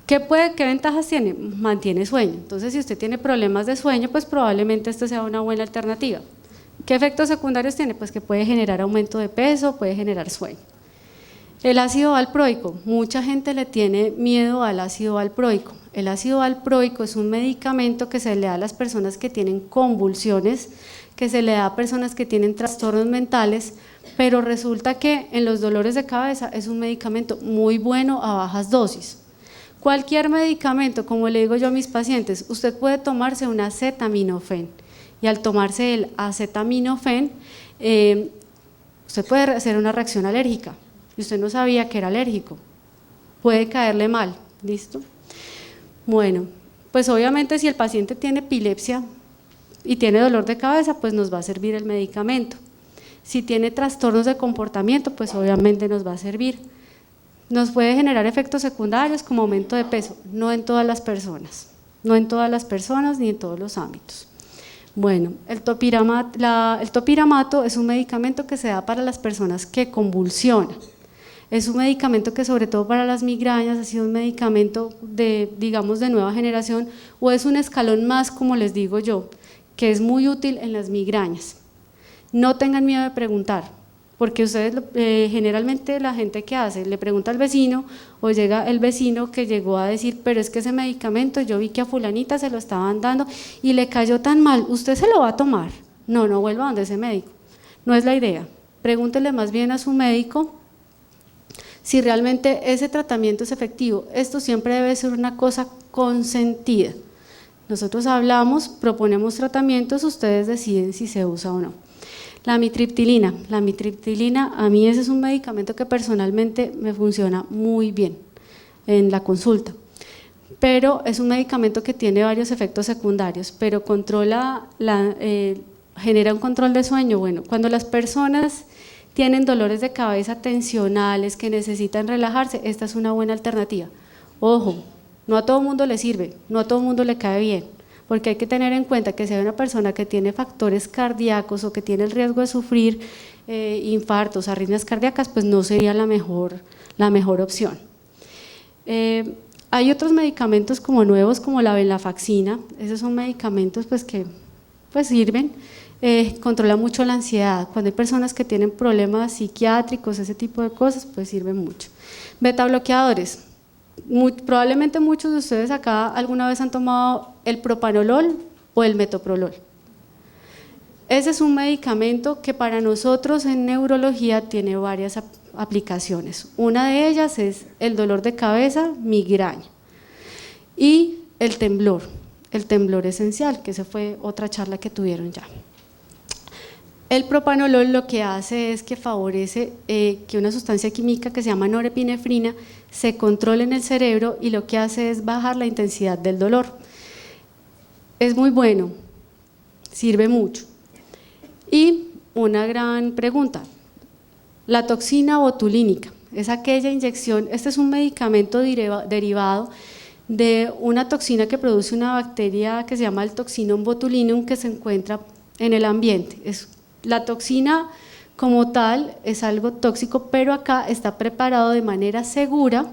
¿Qué ventajas tiene? Mantiene sueño. Entonces, si usted tiene problemas de sueño, pues probablemente esto sea una buena alternativa. ¿Qué efectos secundarios tiene? Pues que puede generar aumento de peso, puede generar sueño. El ácido valproico, mucha gente le tiene miedo al ácido valproico. El ácido valproico es un medicamento que se le da a las personas que tienen convulsiones, que se le da a personas que tienen trastornos mentales, pero resulta que en los dolores de cabeza es un medicamento muy bueno a bajas dosis. Cualquier medicamento, como le digo yo a mis pacientes, usted puede tomarse un acetaminofén y al tomarse el acetaminofén, usted puede hacer una reacción alérgica y usted no sabía que era alérgico, puede caerle mal, ¿listo? Bueno, pues obviamente si el paciente tiene epilepsia y tiene dolor de cabeza, pues nos va a servir el medicamento. Si tiene trastornos de comportamiento, pues obviamente nos va a servir. Nos puede generar efectos secundarios como aumento de peso, no en todas las personas, no en todas las personas ni en todos los ámbitos. Bueno, el topiramato es un medicamento que se da para las personas que convulsionan. Es un medicamento que sobre todo para las migrañas ha sido un medicamento digamos, de nueva generación, o es un escalón más, como les digo yo, que es muy útil en las migrañas. No tengan miedo de preguntar, porque ustedes generalmente la gente que hace, le pregunta al vecino o llega el vecino que llegó a decir, pero es que ese medicamento yo vi que a fulanita se lo estaban dando y le cayó tan mal, ¿usted se lo va a tomar? No, no vuelva donde ese médico, no es la idea. Pregúntele más bien a su médico si realmente ese tratamiento es efectivo. Esto siempre debe ser una cosa consentida. Nosotros hablamos, proponemos tratamientos, ustedes deciden si se usa o no. La amitriptilina a mí ese es un medicamento que personalmente me funciona muy bien en la consulta, pero es un medicamento que tiene varios efectos secundarios, pero genera un control de sueño. Bueno, cuando las personas tienen dolores de cabeza tensionales que necesitan relajarse, esta es una buena alternativa. Ojo, no a todo mundo le sirve, no a todo mundo le cae bien, porque hay que tener en cuenta que si hay una persona que tiene factores cardíacos o que tiene el riesgo de sufrir infartos, arritmias cardíacas, pues no sería la mejor opción. Hay otros medicamentos como nuevos, como la venlafaxina. Esos son medicamentos pues que pues sirven, controla mucho la ansiedad. Cuando hay personas que tienen problemas psiquiátricos, ese tipo de cosas, pues sirven mucho. Beta bloqueadores. Probablemente muchos de ustedes acá alguna vez han tomado el propanolol o el metoprolol. Ese es un medicamento que para nosotros en neurología tiene varias aplicaciones. Una de ellas es el dolor de cabeza, migraña y el temblor esencial, que esa fue otra charla que tuvieron ya. El propanolol lo que hace es que favorece que una sustancia química que se llama norepinefrina se controle en el cerebro y lo que hace es bajar la intensidad del dolor. Es muy bueno, sirve mucho. Y una gran pregunta, la toxina botulínica, es aquella inyección, este es un medicamento derivado de una toxina que produce una bacteria que se llama el Toxinum botulinum que se encuentra en el ambiente. La toxina como tal es algo tóxico, pero acá está preparado de manera segura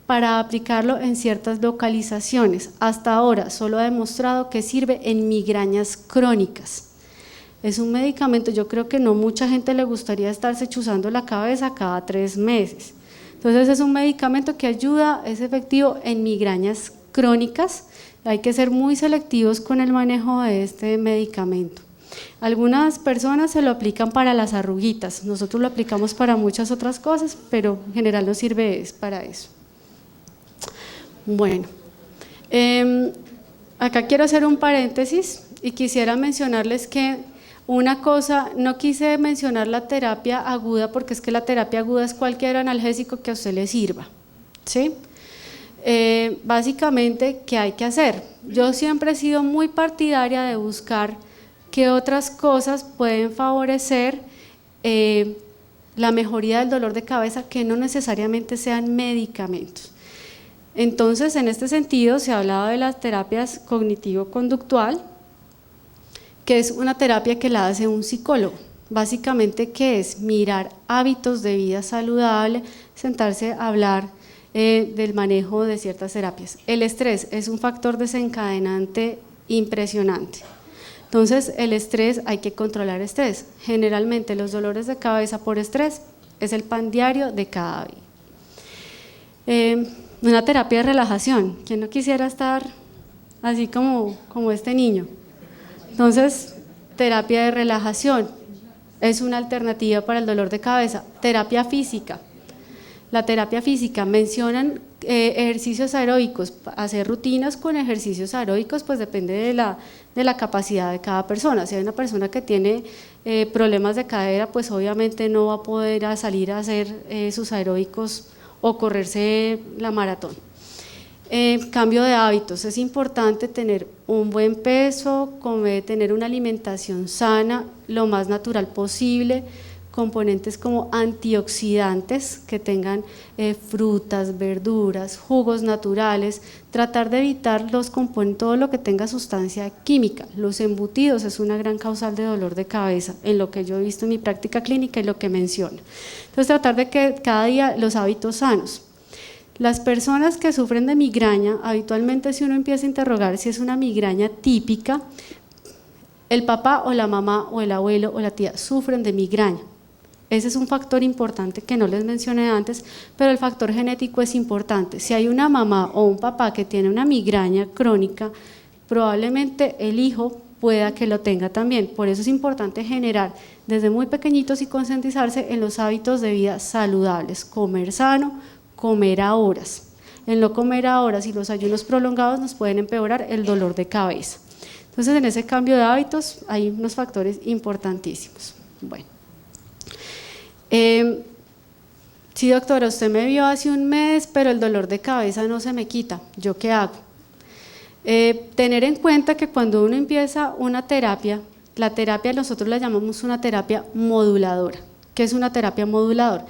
para aplicarlo en ciertas localizaciones. Hasta ahora solo ha demostrado que sirve en migrañas crónicas. Es un medicamento, yo creo que no mucha gente le gustaría estarse chuzando la cabeza cada 3 meses. Entonces es un medicamento que ayuda, es efectivo en migrañas crónicas. Hay que ser muy selectivos con el manejo de este medicamento. Algunas personas se lo aplican para las arruguitas, nosotros lo aplicamos para muchas otras cosas, pero en general nos sirve para eso. Bueno, acá quiero hacer un paréntesis y quisiera mencionarles que una cosa, no quise mencionar la terapia aguda porque es que la terapia aguda es cualquier analgésico que a usted le sirva, ¿sí? Básicamente, ¿qué hay que hacer? Yo siempre he sido muy partidaria de buscar qué otras cosas pueden favorecer la mejoría del dolor de cabeza que no necesariamente sean medicamentos. Entonces, en este sentido, se ha hablado de las terapias cognitivo-conductual, que es una terapia que la hace un psicólogo. Básicamente, ¿qué es? Mirar hábitos de vida saludable, sentarse a hablar del manejo de ciertas terapias. El estrés es un factor desencadenante impresionante. Entonces, el estrés, hay que controlar estrés. Generalmente, los dolores de cabeza por estrés es el pan diario de cada día. Una terapia de relajación. ¿Quién no quisiera estar así como este niño? Entonces, terapia de relajación es una alternativa para el dolor de cabeza. Terapia física. La terapia física, mencionan ejercicios aeróbicos, hacer rutinas con ejercicios aeróbicos, pues depende de la capacidad de cada persona. Si hay una persona que tiene problemas de cadera, pues obviamente no va a poder salir a hacer sus aeróbicos o correrse la maratón. Cambio de hábitos, es importante tener un buen peso, tener una alimentación sana, lo más natural posible, componentes como antioxidantes que tengan frutas, verduras, jugos naturales, tratar de evitar los componentes, todo lo que tenga sustancia química. Los embutidos es una gran causal de dolor de cabeza, en lo que yo he visto en mi práctica clínica y lo que menciono. Entonces, tratar de que cada día los hábitos sanos. Las personas que sufren de migraña, habitualmente si uno empieza a interrogar si es una migraña típica, el papá o la mamá o el abuelo o la tía sufren de migraña. Ese es un factor importante que no les mencioné antes, pero el factor genético es importante. Si hay una mamá o un papá que tiene una migraña crónica, probablemente el hijo pueda que lo tenga también. Por eso es importante generar desde muy pequeñitos y concientizarse en los hábitos de vida saludables, comer sano, comer a horas. El no comer a horas y los ayunos prolongados nos pueden empeorar el dolor de cabeza. Entonces, en ese cambio de hábitos hay unos factores importantísimos. Bueno. Sí, doctora, usted me vio hace un mes, pero el dolor de cabeza no se me quita. ¿Yo qué hago? Tener en cuenta que cuando uno empieza una terapia, la terapia nosotros la llamamos una terapia moduladora. ¿Qué es una terapia moduladora?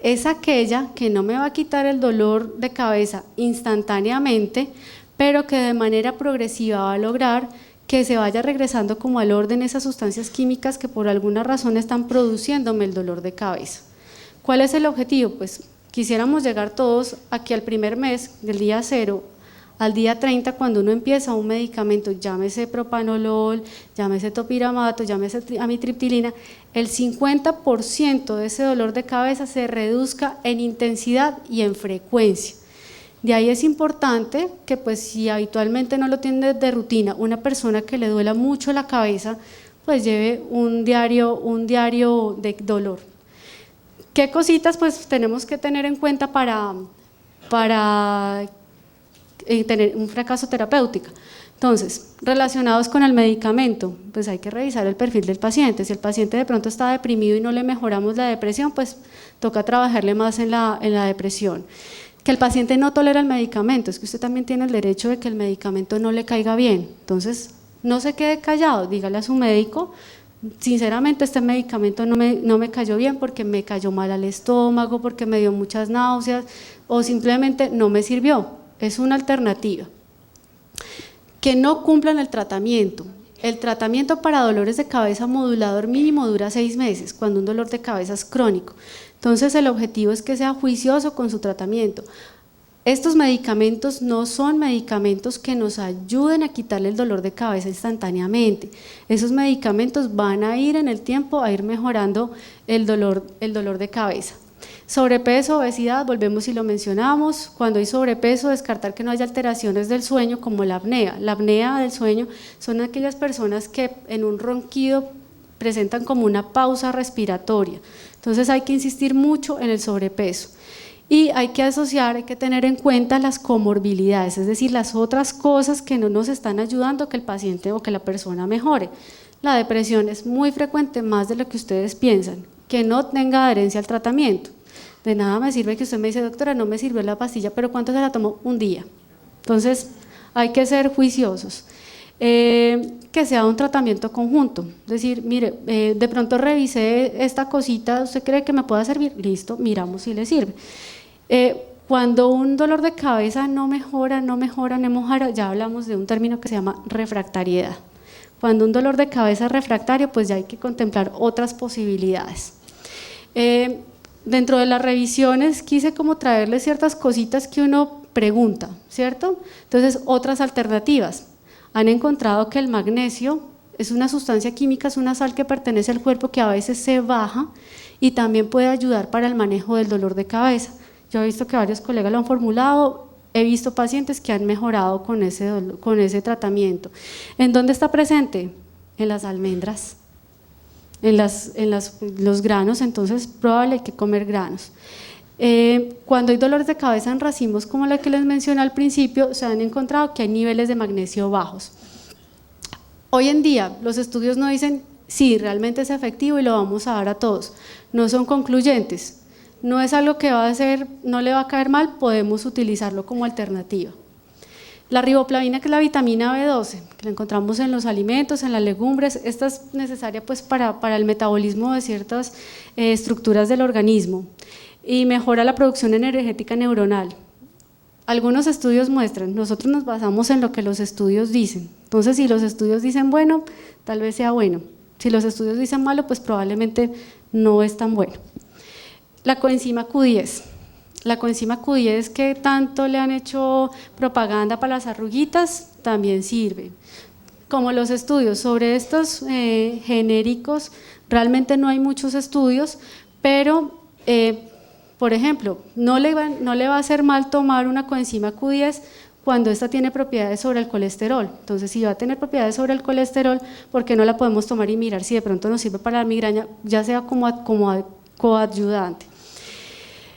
Es aquella que no me va a quitar el dolor de cabeza instantáneamente, pero que de manera progresiva va a lograr que se vaya regresando como al orden esas sustancias químicas que por alguna razón están produciéndome el dolor de cabeza. ¿Cuál es el objetivo? Pues quisiéramos llegar todos aquí al primer mes, del día 0 al día 30, cuando uno empieza un medicamento, llámese propanolol, llámese topiramato, llámese amitriptilina, el 50% de ese dolor de cabeza se reduzca en intensidad y en frecuencia. De ahí es importante que pues si habitualmente no lo tiene de rutina, una persona que le duela mucho la cabeza, pues lleve un diario de dolor. ¿Qué cositas pues tenemos que tener en cuenta para tener un fracaso terapéutico? Entonces, relacionados con el medicamento, pues hay que revisar el perfil del paciente. Si el paciente de pronto está deprimido y no le mejoramos la depresión, pues toca trabajarle más en la depresión. Que el paciente no tolera el medicamento, es que usted también tiene el derecho de que el medicamento no le caiga bien. Entonces, no se quede callado, dígale a su médico, sinceramente este medicamento no me cayó bien porque me cayó mal al estómago, porque me dio muchas náuseas o simplemente no me sirvió, es una alternativa. Que no cumplan el tratamiento. El tratamiento para dolores de cabeza modulador mínimo dura 6 meses, cuando un dolor de cabeza es crónico. Entonces el objetivo es que sea juicioso con su tratamiento. Estos medicamentos no son medicamentos que nos ayuden a quitarle el dolor de cabeza instantáneamente. Esos medicamentos van a ir en el tiempo a ir mejorando el dolor de cabeza. Sobrepeso, obesidad, volvemos y lo mencionamos. Cuando hay sobrepeso, descartar que no haya alteraciones del sueño como la apnea. La apnea del sueño son aquellas personas que en un ronquido presentan como una pausa respiratoria. Entonces hay que insistir mucho en el sobrepeso. Y hay que asociar, hay que tener en cuenta las comorbilidades, es decir, las otras cosas que no nos están ayudando a que el paciente o que la persona mejore. La depresión es muy frecuente, más de lo que ustedes piensan, que no tenga adherencia al tratamiento. De nada me sirve que usted me dice, doctora, no me sirvió la pastilla, pero ¿cuánto se la tomó? Un día. Entonces, hay que ser juiciosos. Que sea un tratamiento conjunto, es decir, mire, de pronto revisé esta cosita, ¿usted cree que me pueda servir? Listo, miramos si le sirve. Cuando un dolor de cabeza no mejora, ya hablamos de un término que se llama refractariedad. Cuando un dolor de cabeza es refractario, pues ya hay que contemplar otras posibilidades. Dentro de las revisiones quise como traerles ciertas cositas que uno pregunta, ¿cierto? Entonces, otras alternativas. Han encontrado que el magnesio es una sustancia química, es una sal que pertenece al cuerpo que a veces se baja y también puede ayudar para el manejo del dolor de cabeza. Yo he visto que varios colegas lo han formulado, he visto pacientes que han mejorado con ese tratamiento. ¿En dónde está presente? En las almendras, en los granos, entonces probable hay que comer granos. Cuando hay dolores de cabeza en racimos como la que les mencioné al principio, se han encontrado que hay niveles de magnesio bajos. Hoy en día los estudios no dicen sí, realmente es efectivo y lo vamos a dar a todos, no son concluyentes. No es algo que no le va a caer mal, podemos utilizarlo como alternativa. La riboflavina, que es la vitamina B12, que la encontramos en los alimentos, en las legumbres, esta es necesaria pues para el metabolismo de ciertas estructuras del organismo y mejora la producción energética neuronal. Algunos estudios muestran, nosotros nos basamos en lo que los estudios dicen, entonces si los estudios dicen bueno, tal vez sea bueno, si los estudios dicen malo, pues probablemente no es tan bueno. La coenzima Q10. La coenzima Q10 que tanto le han hecho propaganda para las arruguitas, también sirve. Como los estudios sobre estos genéricos, realmente no hay muchos estudios, pero por ejemplo, no le va a hacer mal tomar una coenzima Q10 cuando esta tiene propiedades sobre el colesterol. Entonces, si va a tener propiedades sobre el colesterol, ¿por qué no la podemos tomar y mirar si de pronto nos sirve para la migraña, ya sea como coadyuvante?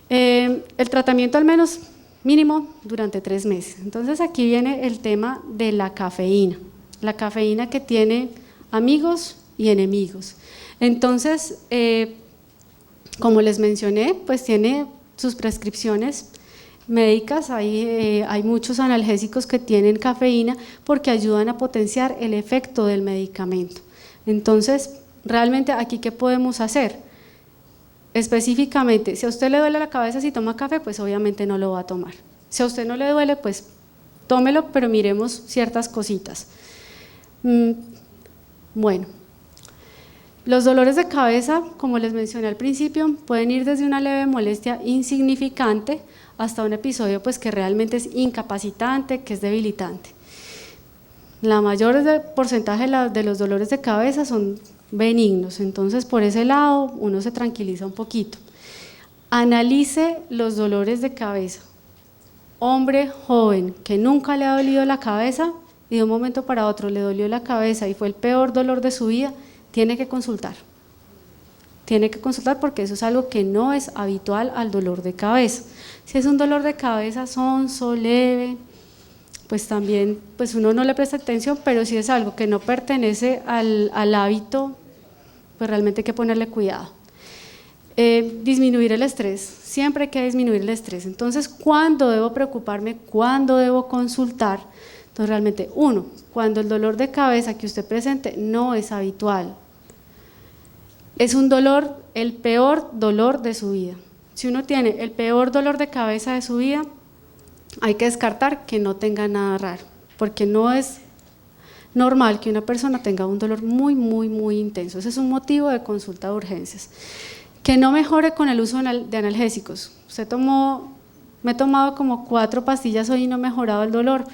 El tratamiento al menos mínimo durante 3 meses. Entonces aquí viene el tema de la cafeína que tiene amigos y enemigos. Entonces, como les mencioné, pues tiene sus prescripciones médicas, hay muchos analgésicos que tienen cafeína porque ayudan a potenciar el efecto del medicamento. Entonces, realmente aquí, ¿qué podemos hacer? Específicamente, si a usted le duele la cabeza si toma café, pues obviamente no lo va a tomar. Si a usted no le duele, pues tómelo, pero miremos ciertas cositas. Bueno, los dolores de cabeza, como les mencioné al principio, pueden ir desde una leve molestia insignificante hasta un episodio pues que realmente es incapacitante, que es debilitante. La mayor porcentaje de los dolores de cabeza son benignos, entonces por ese lado uno se tranquiliza un poquito. Analice los dolores de cabeza. Hombre joven que nunca le ha dolido la cabeza y de un momento para otro le dolió la cabeza y fue el peor dolor de su vida, tiene que consultar. Tiene que consultar porque eso es algo que no es habitual al dolor de cabeza. Si es un dolor de cabeza sonso, leve, pues también pues uno no le presta atención, pero si es algo que no pertenece al hábito, pues realmente hay que ponerle cuidado. Disminuir el estrés, siempre hay que disminuir el estrés. Entonces, ¿cuándo debo preocuparme? ¿Cuándo debo consultar? Entonces, realmente, cuando el dolor de cabeza que usted presente no es habitual, es un dolor, el peor dolor de su vida. Si uno tiene el peor dolor de cabeza de su vida, hay que descartar que no tenga nada raro, porque no es normal que una persona tenga un dolor muy, muy, muy intenso. Ese es un motivo de consulta de urgencias. Que no mejore con el uso de analgésicos. Me he tomado como 4 pastillas hoy y no he mejorado el dolor,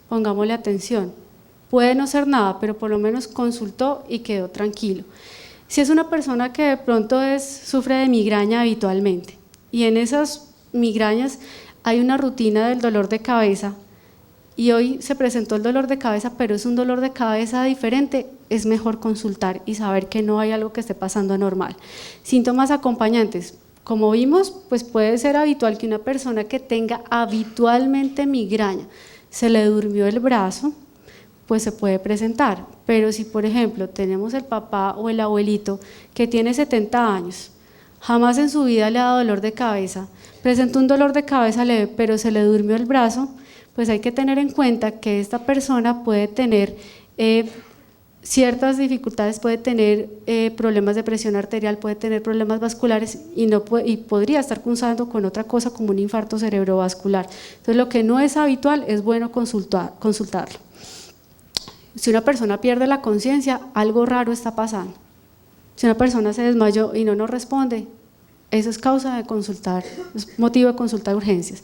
pongámosle atención. Puede no ser nada, pero por lo menos consultó y quedó tranquilo. Si es una persona que de pronto sufre de migraña habitualmente, y en esas migrañas hay una rutina del dolor de cabeza, y hoy se presentó el dolor de cabeza, pero es un dolor de cabeza diferente, es mejor consultar y saber que no hay algo que esté pasando anormal. Síntomas acompañantes. Como vimos, pues puede ser habitual que una persona que tenga habitualmente migraña, se le durmió el brazo, pues se puede presentar. Pero si, por ejemplo, tenemos el papá o el abuelito que tiene 70 años, jamás en su vida le ha dado dolor de cabeza, presenta un dolor de cabeza leve, pero se le durmió el brazo, pues hay que tener en cuenta que esta persona puede tener ciertas dificultades, puede tener problemas de presión arterial, puede tener problemas vasculares y podría estar cursando con otra cosa como un infarto cerebrovascular. Entonces, lo que no es habitual es bueno consultarlo. Si una persona pierde la conciencia, algo raro está pasando. Si una persona se desmayó y no nos responde, eso es causa de consultar, es motivo de consultar urgencias.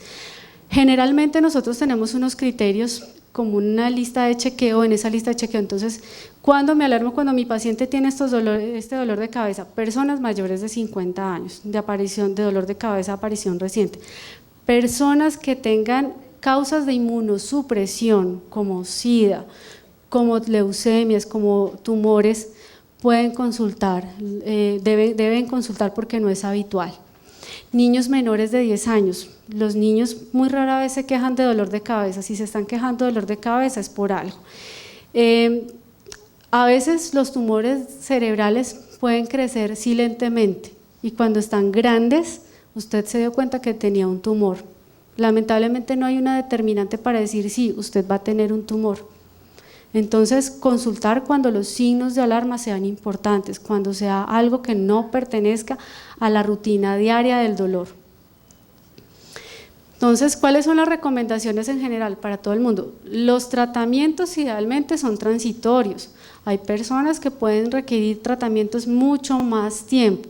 Generalmente nosotros tenemos unos criterios como una lista de chequeo, en esa lista de chequeo, entonces, ¿cuándo me alarmo? Cuando mi paciente tiene este dolor de cabeza, personas mayores de 50 años, de dolor de cabeza, aparición reciente, personas que tengan causas de inmunosupresión, como SIDA, como leucemias, como tumores, pueden consultar, deben consultar porque no es habitual. Niños menores de 10 años, los niños muy rara vez se quejan de dolor de cabeza, si se están quejando de dolor de cabeza es por algo. A veces los tumores cerebrales pueden crecer silentemente y cuando están grandes usted se dio cuenta que tenía un tumor. Lamentablemente no hay una determinante para decir sí, usted va a tener un tumor. Entonces, consultar cuando los signos de alarma sean importantes, cuando sea algo que no pertenezca a la rutina diaria del dolor. Entonces, ¿cuáles son las recomendaciones en general para todo el mundo? Los tratamientos idealmente son transitorios. Hay personas que pueden requerir tratamientos mucho más tiempo,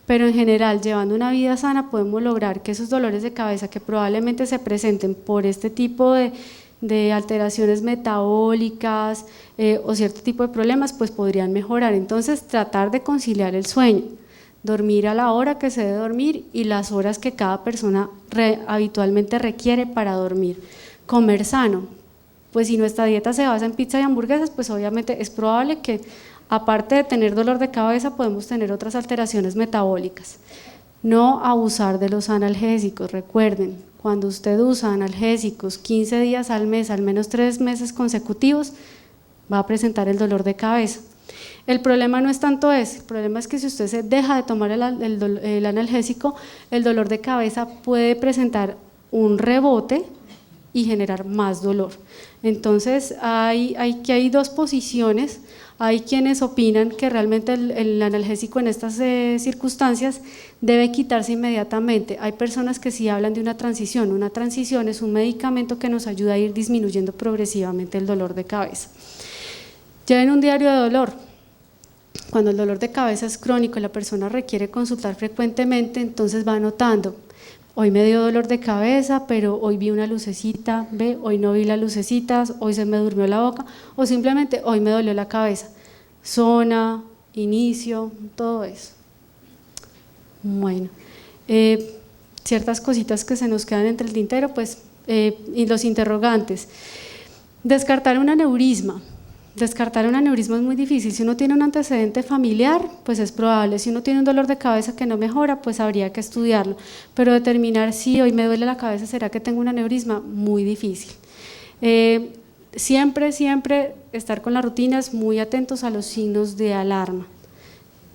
pero en general, llevando una vida sana, podemos lograr que esos dolores de cabeza que probablemente se presenten por este tipo de alteraciones metabólicas o cierto tipo de problemas, pues podrían mejorar. Entonces, tratar de conciliar el sueño, dormir a la hora que se debe dormir y las horas que cada persona habitualmente requiere para dormir. Comer sano, pues si nuestra dieta se basa en pizza y hamburguesas, pues obviamente es probable que aparte de tener dolor de cabeza podemos tener otras alteraciones metabólicas. No abusar de los analgésicos, recuerden, cuando usted usa analgésicos 15 días al mes, al menos 3 meses consecutivos, va a presentar el dolor de cabeza. El problema no es tanto ese, el problema es que si usted se deja de tomar el analgésico, el dolor de cabeza puede presentar un rebote y generar más dolor. Entonces hay dos posiciones. Hay quienes opinan que realmente el analgésico en estas circunstancias debe quitarse inmediatamente. Hay personas que sí hablan de una transición. Una transición es un medicamento que nos ayuda a ir disminuyendo progresivamente el dolor de cabeza. Lleven un diario de dolor. Cuando el dolor de cabeza es crónico y la persona requiere consultar frecuentemente, entonces va anotando. Hoy me dio dolor de cabeza, pero hoy vi una lucecita, hoy no vi las lucecitas, hoy se me durmió la boca, o simplemente hoy me dolió la cabeza. Zona, inicio, todo eso. Bueno, ciertas cositas que se nos quedan entre el tintero, pues, y los interrogantes. Descartar un aneurisma. Descartar un aneurisma es muy difícil. Si uno tiene un antecedente familiar, pues es probable. Si uno tiene un dolor de cabeza que no mejora, pues habría que estudiarlo. Pero determinar si hoy me duele la cabeza, ¿será que tengo un aneurisma? Muy difícil. Siempre estar con las rutinas, muy atentos a los signos de alarma.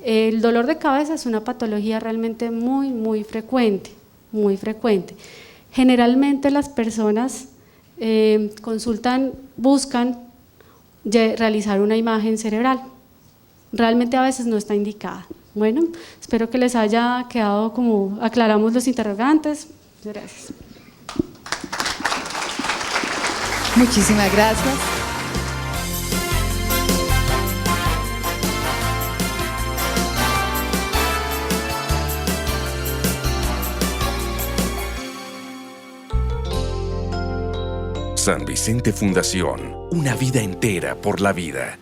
El dolor de cabeza es una patología realmente muy frecuente, muy frecuente. Generalmente las personas buscan realizar una imagen cerebral. Realmente a veces no está indicada. Bueno, espero que les haya quedado como aclaramos los interrogantes. Gracias. Muchísimas gracias. San Vicente Fundación, una vida entera por la vida.